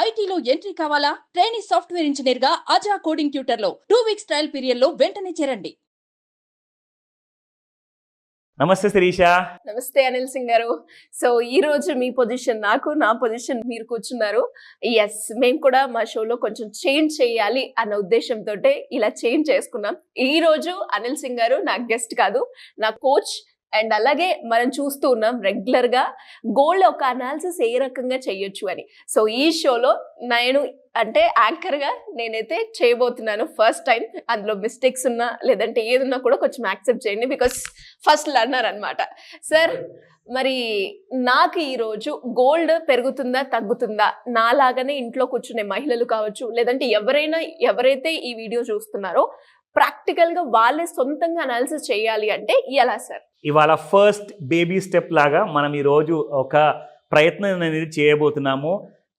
ఐటీలో ఎంట్రీ కావాలా? Trainee software engineer గా అజా కోడింగ్ ట్యూటర్ లో 2 వీక్స్ ట్రయల్ పీరియడ్ లో వెంటనే చేరండి. నమస్తే శిరీష. నమస్తే అనిల్ సింగ్ గారు. సో ఈ రోజు మీ పొజిషన్ నాకు, నా పొజిషన్ మీరు కూర్చున్నారు. ఎస్, మేము కూడా మా షోలో కొంచెం చేంజ్ చేయాలి అన్న ఉద్దేశంతో ఇలా చేంజ్ చేసుకున్నాం. ఈ రోజు అనిల్ సింగ్ గారు నా గెస్ట్ కాదు, నా కోచ్. అండ్ అలాగే మనం చూస్తూ ఉన్నాం రెగ్యులర్ గా గోల్డ్ ఒక అనాలిసిస్ ఏ రకంగా చేయొచ్చు అని. సో ఈ షోలో నేను అంటే యాంకర్ గా నేనైతే చేయబోతున్నాను ఫస్ట్ టైం. అందులో మిస్టేక్స్ ఉన్నా లేదంటే ఏదున్నా కూడా కొంచెం యాక్సెప్ట్ చేయండి, బికాస్ ఫస్ట్ లర్నర్ అనమాట. సార్, మరి నాకు ఈరోజు గోల్డ్ పెరుగుతుందా తగ్గుతుందా, నాలాగానే ఇంట్లో కూర్చునే మహిళలు కావచ్చు, లేదంటే ఎవరైతే ఈ వీడియో చూస్తున్నారో ప్రాక్టికల్ గా వాళ్ళే సొంతంగా అనాలిసిస్ చేయాలి అంటే ఎలా సార్? ఇవాళ ఫస్ట్ బేబీ స్టెప్ లాగా మనం ఈరోజు ఒక ప్రయత్నం అనేది చేయబోతున్నాము.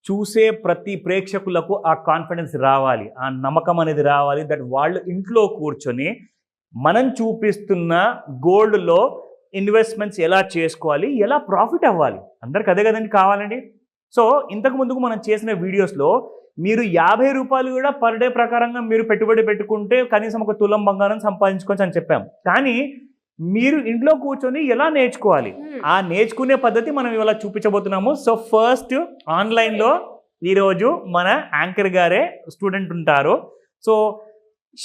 చూసే ప్రతి ప్రేక్షకులకు ఆ కాన్ఫిడెన్స్ రావాలి, ఆ నమ్మకం అనేది రావాలి, దట్ వాళ్ళు ఇంట్లో కూర్చొని మనం చూపిస్తున్న గోల్డ్లో ఇన్వెస్ట్మెంట్స్ ఎలా చేసుకోవాలి, ఎలా ప్రాఫిట్ అవ్వాలి. అందరికి అదే కదండి కావాలండి. సో ఇంతకు ముందుకు మనం చేసిన వీడియోస్లో మీరు 50 రూపాయలు కూడా పర్ డే ప్రకారంగా మీరు పెట్టుబడి పెట్టుకుంటే కనీసం ఒక తులం బంగారం సంపాదించుకోవచ్చు అని చెప్పాం. కానీ మీరు ఇంట్లో కూర్చొని ఎలా నేర్చుకోవాలి, ఆ నేర్చుకునే పద్ధతి మనం ఇవాళ చూపించబోతున్నాము. సో ఫస్ట్ ఆన్లైన్లో ఈరోజు మన యాంకర్ గారే స్టూడెంట్ ఉంటారు. సో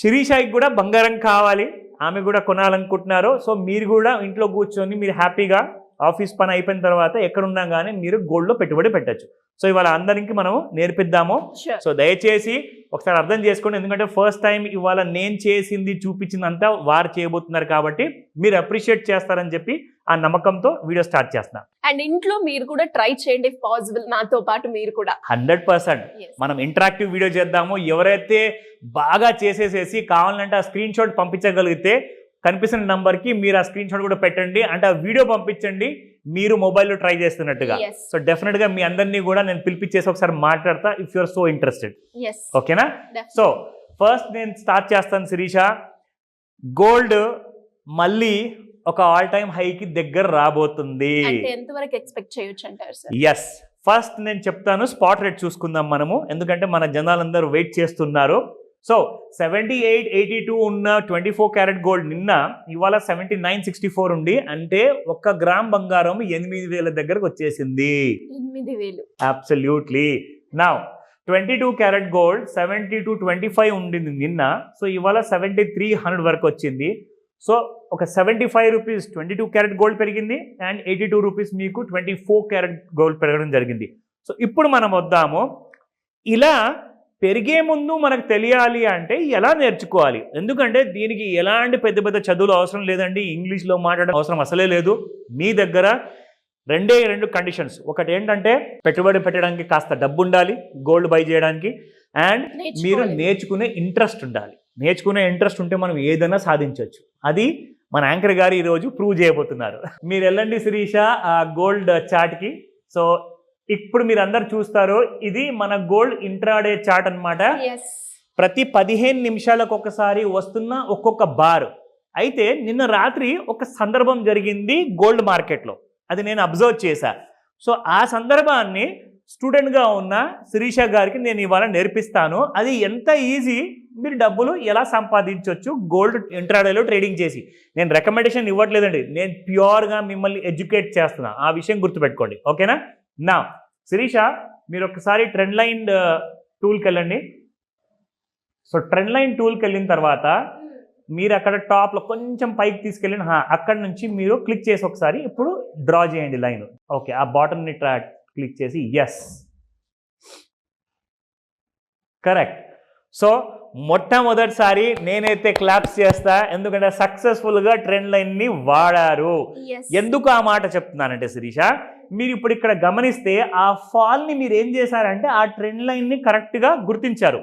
శిరీషకి కూడా బంగారం కావాలి, ఆమె కూడా కొనాలనుకుంటున్నారు. సో మీరు కూడా ఇంట్లో కూర్చొని మీరు హ్యాపీగా ఆఫీస్ పని అయిపోయిన తర్వాత ఎక్కడున్నా కానీ మీరు గోల్డ్లో పెట్టుబడి పెట్టచ్చు. సో ఇవాళ అందరికి మనం నేర్పిద్దాము. సో దయచేసి ఒకసారి అర్థం చేసుకోండి, ఎందుకంటే ఫస్ట్ టైం ఇవాళ నేను చేసింది చూపించిందంతా వారు చేయబోతున్నారు కాబట్టి మీరు అప్రిషియేట్ చేస్తారని చెప్పి ఆ నమ్మకంతో వీడియో స్టార్ట్ చేస్తున్నాం. అండ్ ఇంట్లో మీరు కూడా ట్రై చేయండి ఇఫ్ పాసిబుల్, నాతో పాటు మీరు కూడా. 100% మనం ఇంటరాక్టివ్ వీడియో చేద్దాము. ఎవరైతే బాగా చేసేసేసి కావాలంటే ఆ స్క్రీన్ షాట్ పంపించగలిగితే కనిపిస్తున్న నంబర్కి మీరు ఆ స్క్రీన్ షాట్ కూడా పెట్టండి, అంటే ఆ వీడియో పంపించండి మీరు మొబైల్లో ట్రై చేస్తున్నట్టుగా. సో డెఫినెట్గా మీ అందరినీ కూడా నేను పిలిపించేసి ఒకసారి మాట్లాడతా ఇఫ్ యూఆర్ సో ఇంట్రెస్టెడ్. ఓకేనా? సో ఫస్ట్ నేను స్టార్ట్ చేస్తాను శిరీష. గోల్డ్ మళ్ళీ ఒక ఆల్ టైమ్ హైకి దగ్గర రాబోతుంది. ఎంతవరకు ఎక్స్పెక్ట్ చేయొచ్చు అంటారు సార్? ఎస్, ఫస్ట్ నేను చెప్తాను, స్పాట్ రేట్ చూసుకుందాం మనము, ఎందుకంటే మన జనాలందరూ వెయిట్ చేస్తున్నారు. సో 78, 82 ఉన్న 24 క్యారెట్ గోల్డ్ నిన్న ఇవాళ 79.64 ఉంది, అంటే 1 గ్రామ్ బంగారం 8,000 దగ్గరకు వచ్చేసింది. 8,000 అబ్సల్యూట్లీ. నౌ 22 క్యారెట్ గోల్డ్ 72.25 ఉండింది నిన్న, సో ఇవాళ 7300 వరకు వచ్చింది. సో ఒక 75 రూపీస్ 22 క్యారెట్ గోల్డ్ పెరిగింది, అండ్ 82 రూపీస్ మీకు 24 క్యారెట్ గోల్డ్ పెరగడం జరిగింది. సో ఇప్పుడు మనం వద్దాము, ఇలా పెరిగే ముందు మనకు తెలియాలి అంటే ఎలా నేర్చుకోవాలి, ఎందుకంటే దీనికి ఎలాంటి పెద్ద పెద్ద చదువులు అవసరం లేదండి, ఇంగ్లీష్లో మాట్లాడడం అవసరం అసలే లేదు. మీ దగ్గర రెండు కండిషన్స్, ఒకటి ఏంటంటే పెట్టుబడి పెట్టడానికి కాస్త డబ్బు ఉండాలి గోల్డ్ బై చేయడానికి, అండ్ మీరు నేర్చుకునే ఇంట్రెస్ట్ ఉండాలి. నేర్చుకునే ఇంట్రెస్ట్ ఉంటే మనం ఏదైనా సాధించవచ్చు. అది మన యాంకర్ గారు ఈరోజు ప్రూవ్ చేయబోతున్నారు. మీరు వెళ్ళండి శిరీష ఆ గోల్డ్ చార్ట్కి. సో ఇప్పుడు మీరు అందరు చూస్తారు, ఇది మన గోల్డ్ ఇంట్రాడే చార్ట్ అన్నమాట. ప్రతి 15 నిమిషాలకు ఒకసారి వస్తున్న ఒక్కొక్క బార్. అయితే నిన్న రాత్రి ఒక సందర్భం జరిగింది గోల్డ్ మార్కెట్లో, అది నేను అబ్జర్వ్ చేశా. సో ఆ సందర్భాన్ని స్టూడెంట్గా ఉన్న శిరీష గారికి నేను ఇవాళ నేర్పిస్తాను. అది ఎంత ఈజీ, మీరు డబ్బులు ఎలా సంపాదించవచ్చు గోల్డ్ ఇంట్రాడేలో ట్రేడింగ్ చేసి. నేను రికమెండేషన్ ఇవ్వట్లేదండి, నేను ప్యూర్గా మిమ్మల్ని ఎడ్యుకేట్ చేస్తున్నా, ఆ విషయం గుర్తుపెట్టుకోండి. ఓకేనా? నా శిరీష, మీరు ఒకసారి ట్రెండ్ లైన్ టూల్కి వెళ్ళండి. సో ట్రెండ్ లైన్ టూల్కి వెళ్ళిన తర్వాత మీరు అక్కడ టాప్లో కొంచెం పైకి తీసుకెళ్ళండి, అక్కడ నుంచి మీరు క్లిక్ చేసి ఒకసారి ఇప్పుడు డ్రా చేయండి లైన్. ఓకే, ఆ బాటమ్ని క్లిక్ చేసి ఎస్, కరెక్ట్. సో మొట్టమొదటిసారి నేనైతే క్లాప్స్ చేస్తా, ఎందుకంటే సక్సెస్ఫుల్గా ట్రెండ్ లైన్ని వాడారు. ఎందుకు ఆ మాట చెప్తున్నానంటే శిరీష, మీరు ఇప్పుడు ఇక్కడ గమనిస్తే ఆ ఫాల్ని మీరు ఏం చేశారంటే ఆ ట్రెండ్ లైన్ని కరెక్ట్గా గుర్తించారు.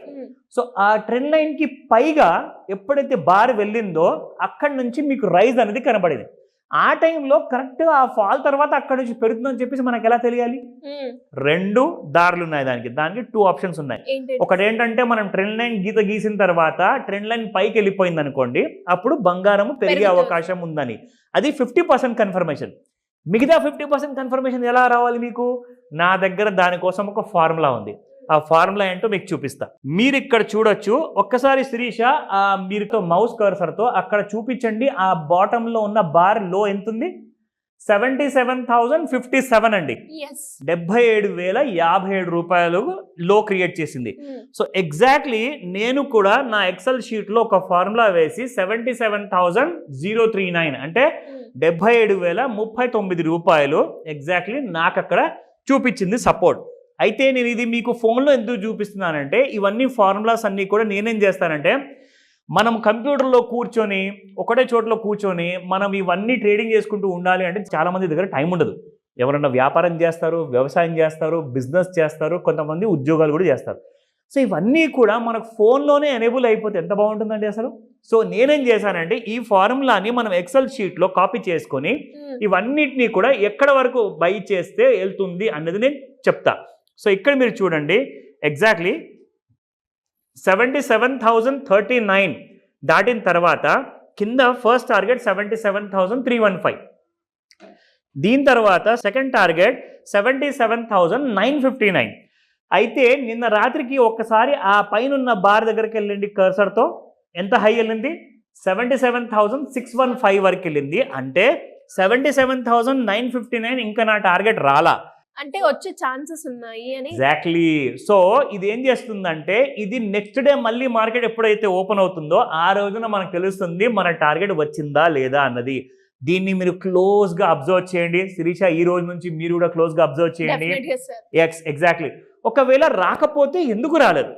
సో ఆ ట్రెండ్ లైన్కి పైగా ఎప్పుడైతే బార్ వెళ్ళిందో అక్కడి నుంచి మీకు రైజ్ అనేది కనబడింది. ఆ టైంలో కరెక్ట్గా ఆ ఫాల్ తర్వాత అక్కడ నుంచి పెరుగుతుందని చెప్పేసి మనకు ఎలా తెలియాలి? 2 దారులు ఉన్నాయి దానికి 2 ఆప్షన్స్ ఉన్నాయి. ఒకటి ఏంటంటే మనం ట్రెండ్ లైన్ గీసిన తర్వాత ట్రెండ్ లైన్ పైకి వెళ్ళిపోయింది అనుకోండి, అప్పుడు బంగారం పెరిగే అవకాశం ఉందని, అది 50% కన్ఫర్మేషన్. మిగతా 50% కన్ఫర్మేషన్ ఎలా రావాలి మీకు? నా దగ్గర దానికోసం ఒక ఫార్ములా ఉంది. ఆ ఫార్ములా ఏంటో మీకు చూపిస్తా. మీరు ఇక్కడ చూడొచ్చు. ఒక్కసారి శిరీష మీరుతో మౌస్ కర్సర్తో అక్కడ చూపించండి. ఆ బాటంలో ఉన్న బార్ లో ఎంత ఉంది? 77,057 అండి. 77,057 రూపాయలు లో క్రియేట్ చేసింది. సో ఎగ్జాక్ట్లీ నేను కూడా నా ఎక్సెల్ షీట్ లో ఒక ఫార్ములా వేసి 77,039 అంటే 77,039 రూపాయలు ఎగ్జాక్ట్లీ నాకు అక్కడ చూపించింది సపోర్ట్. అయితే నేను ఇది మీకు ఫోన్లో ఎందుకు చూపిస్తున్నానంటే ఇవన్నీ ఫార్ములాస్ అన్నీ కూడా నేనేం చేస్తానంటే మనం కంప్యూటర్లో కూర్చొని ఒకటే చోట్ల కూర్చొని మనం ఇవన్నీ ట్రేడింగ్ చేసుకుంటూ ఉండాలి అంటే చాలామంది దగ్గర టైం ఉండదు. ఎవరన్నా వ్యాపారం చేస్తారు, వ్యవసాయం చేస్తారు, బిజినెస్ చేస్తారు, కొంతమంది ఉద్యోగాలు కూడా చేస్తారు. సో ఇవన్నీ కూడా మనకు ఫోన్లోనే ఎనేబుల్ అయిపోతే ఎంత బాగుంటుందండి అసలు. సో నేనేం చేశానంటే ఈ ఫార్ములాని మనం ఎక్సెల్ షీట్లో కాపీ చేసుకొని ఇవన్నిటినీ కూడా ఎక్కడ వరకు బై చేస్తే వెళ్తుంది అన్నది నేను చెప్తా. సో ఇక్కడ మీరు చూడండి ఎగ్జాక్ట్లీ 77,039 దాటిన తర్వాత కింద ఫస్ట్ టార్గెట్ 77,315. దీని తర్వాత సెకండ్ టార్గెట్ 77,959. అయితే నిన్న రాత్రికి ఒక్కసారి ఆ పైన ఉన్న బార్ దగ్గరికి వెళ్ళండి కర్సర్తో. ఎంత హై వెళ్ళింది? 77,615 వరకు వెళ్ళింది. అంటే 77,959 ఇంకా నా టార్గెట్ రాలా, అంటే వచ్చే ఛాన్సెస్ ఉన్నాయి అని. ఎగ్జాక్ట్లీ. సో ఇది ఏం చేస్తుందంటే ఇది నెక్స్ట్ డే మళ్ళీ మార్కెట్ ఎప్పుడైతే ఓపెన్ అవుతుందో ఆ రోజున మనకు తెలుస్తుంది మన టార్గెట్ వచ్చిందా లేదా అన్నది. దీన్ని మీరు క్లోజ్ గా అబ్జర్వ్ చేయండి. శిరీష ఈ రోజు నుంచి మీరు కూడా క్లోజ్ గా అబ్జర్వ్ చేయండి. ఎగ్జాక్ట్లీ. ఒకవేళ రాకపోతే ఎందుకు రాలేదు,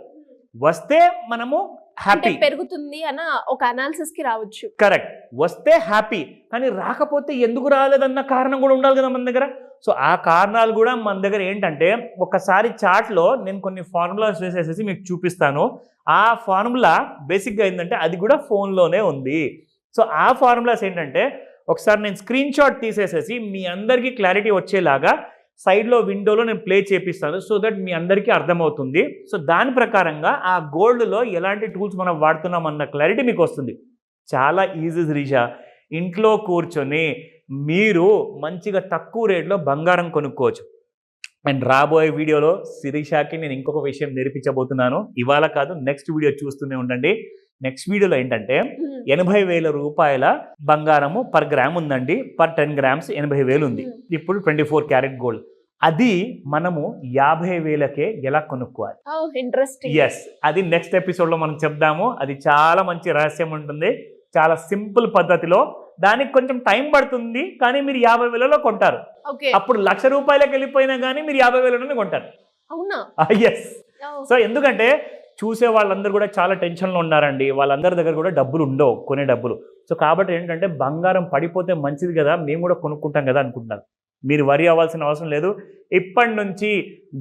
వస్తే మనము హ్యాపీ, పెరుగుతుంది అన్న ఒక అనాలిసిస్ కి రావచ్చు. కరెక్ట్. వస్తే హ్యాపీ, కానీ రాకపోతే ఎందుకు రాలేదన్న కారణం కూడా ఉండాలి కదా మన దగ్గర. సో ఆ కారణాలు కూడా మన దగ్గర ఏంటంటే ఒకసారి చార్ట్లో నేను కొన్ని ఫార్ములాస్ వేసేసి మీకు చూపిస్తాను. ఆ ఫార్ములా బేసిక్గా ఏంటంటే అది కూడా ఫోన్లోనే ఉంది. సో ఆ ఫార్ములాస్ ఏంటంటే ఒకసారి నేను స్క్రీన్ షాట్ తీసేసేసి మీ అందరికీ క్లారిటీ వచ్చేలాగా సైడ్లో విండోలో నేను ప్లే చేపిస్తాను. సో దట్ మీ అందరికీ అర్థమవుతుంది. సో దాని ప్రకారంగా ఆ గోల్డ్లో ఎలాంటి టూల్స్ మనం వాడుతున్నాం అన్న క్లారిటీ మీకు వస్తుంది. చాలా ఈజీ శిరీష. ఇంట్లో కూర్చొని మీరు మంచిగా తక్కువ రేట్లో బంగారం కొనుక్కోవచ్చు. అండ్ రాబోయే వీడియోలో శిరీషకి నేను ఇంకొక విషయం నేర్పించబోతున్నాను. ఇవాళ కాదు, నెక్స్ట్ వీడియో చూస్తూనే ఉండండి. నెక్స్ట్ వీడియోలో ఏంటంటే 80,000 రూపాయల బంగారము పర్ గ్రామ్ ఉందండి. పర్ 10 గ్రామ్స్ 80,000 ఉంది. ఇప్పుడు 24 క్యారెట్ గోల్డ్. అది మనము 50,000కే ఎలా కొనుక్కోవాలి? ఇంట్రెస్టింగ్. ఎస్, అది నెక్స్ట్ ఎపిసోడ్లో మనం చెప్దాము. అది చాలా మంచి రహస్యం ఉంటుంది. చాలా సింపుల్ పద్ధతిలో. దానికి కొంచెం టైం పడుతుంది, కానీ మీరు 50,000లో కొంటారు. అప్పుడు 1,00,000 రూపాయలకి వెళ్ళిపోయినా కానీ మీరు 50,000లోనే కొంటారు. అవునా? ఎస్. సో ఎందుకంటే చూసే వాళ్ళందరూ కూడా చాలా టెన్షన్లో ఉన్నారండి. వాళ్ళందరి దగ్గర కూడా డబ్బులు ఉండవు, కొనే డబ్బులు. సో కాబట్టి ఏంటంటే బంగారం పడిపోతే మంచిది కదా, మేము కూడా కొనుక్కుంటాం కదా అనుకుంటున్నారు. మీరు వరి అవ్వాల్సిన అవసరం లేదు. ఇప్పటి నుంచి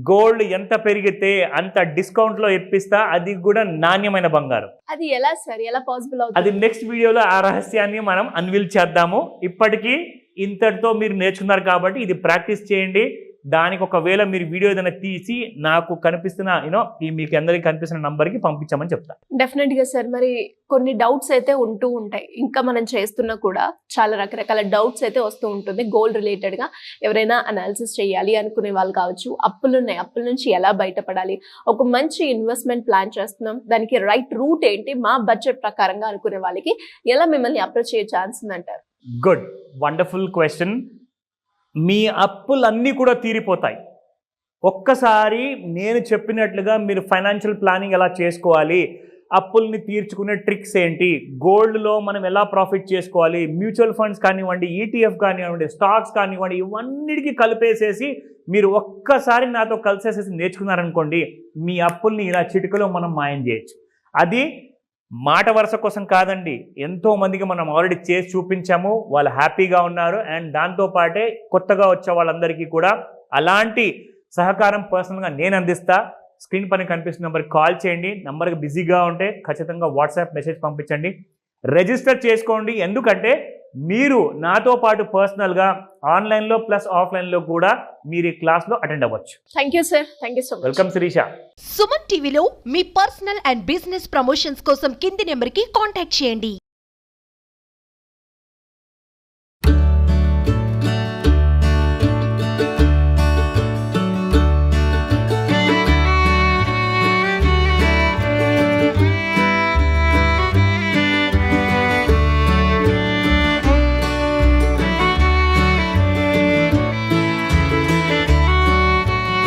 గోల్డ్ ఎంత పెరిగితే అంత డిస్కౌంట్లో ఇప్పిస్తా, అది కూడా నాణ్యమైన బంగారం. అది ఎలా సార్, ఎలా పాసిబుల్ అవుతుంది? అది నెక్స్ట్ వీడియోలో ఆ రహస్యాన్ని మనం అన్వీల్ చేద్దాము. ఇప్పటికీ ఇంతటితో మీరు నేర్చుకున్నారు కాబట్టి ఇది ప్రాక్టీస్ చేయండి. దానికి ఒకవేళ మీరు వీడియో ఏదైనా తీసి నాకు కనిపిస్తున్న మీకు అందరికి కనిపిస్తున్న నంబర్కి పంపించామని చెప్తా. డెఫినెట్ గా సార్. మరి కొన్ని డౌట్స్ అయితే ఉంటూ ఉంటాయి, ఇంకా మనం చేస్తున్నా కూడా చాలా రకరకాల డౌట్స్ అయితే వస్తూ ఉంటుంది గోల్డ్ రిలేటెడ్ గా. ఎవరైనా అనాలిసిస్ చేయాలి అనుకునే వాళ్ళు కావచ్చు, అప్పులు ఉన్నాయి, అప్పుల నుంచి ఎలా బయటపడాలి, ఒక మంచి ఇన్వెస్ట్మెంట్ ప్లాన్ చేస్తున్నాం, దానికి రైట్ రూట్ ఏంటి, మా బడ్జెట్ ప్రకారంగా అనుకునే వాళ్ళకి ఎలా మిమ్మల్ని అప్రోచ్ అయ్యే ఛాన్స్ ఉందంటారు? Good, wonderful question. మీ అప్పులన్నీ కూడా తీరిపోతాయి ఒక్కసారి నేను చెప్పినట్లుగా. మీరు ఫైనాన్షియల్ ప్లానింగ్ ఎలా చేసుకోవాలి, అప్పుల్ని తీర్చుకునే ట్రిక్స్ ఏంటి, గోల్డ్లో మనం ఎలా ప్రాఫిట్ చేసుకోవాలి, మ్యూచువల్ ఫండ్స్ కానివ్వండి, ఈటీఎఫ్ కానివ్వండి, స్టాక్స్ కానివ్వండి, ఇవన్నిటికీ కలిపేసేసి మీరు ఒక్కసారి నాతో కలిసేసేసి నేర్చుకున్నారనుకోండి, మీ అప్పుల్ని ఇలా చిటికలో మనం మాయం చేయొచ్చు. అది మాట వరుస కోసం కాదండి, ఎంతో మందికి మనం ఆల్రెడీ చేసి చూపించాము, వాళ్ళు హ్యాపీగా ఉన్నారు. అండ్ దాంతోపాటే కొత్తగా వచ్చే వాళ్ళందరికీ కూడా అలాంటి సహకారం పర్సనల్గా నేను అందిస్తా. స్క్రీన్ పైన కనిపిస్తున్న నెంబర్కి కాల్ చేయండి. నెంబర్కి బిజీగా ఉంటే ఖచ్చితంగా వాట్సాప్ మెసేజ్ పంపించండి. రిజిస్టర్ చేసుకోండి, ఎందుకంటే మీరు నాతో పాటు పర్సనల్గా ఆన్లైన్లో ప్లస్ ఆఫ్లైన్లో కూడా మీరు ఈ క్లాస్లో అటెండ్ అవ్వచ్చు. Thank you sir. Thank you so much. Welcome Shirisha. Suman టీవీలో మీ పర్సనల్ అండ్ బిజినెస్ ప్రమోషన్స్ కోసం కింది నెంబర్కి కాంటాక్ట్ చేయండి.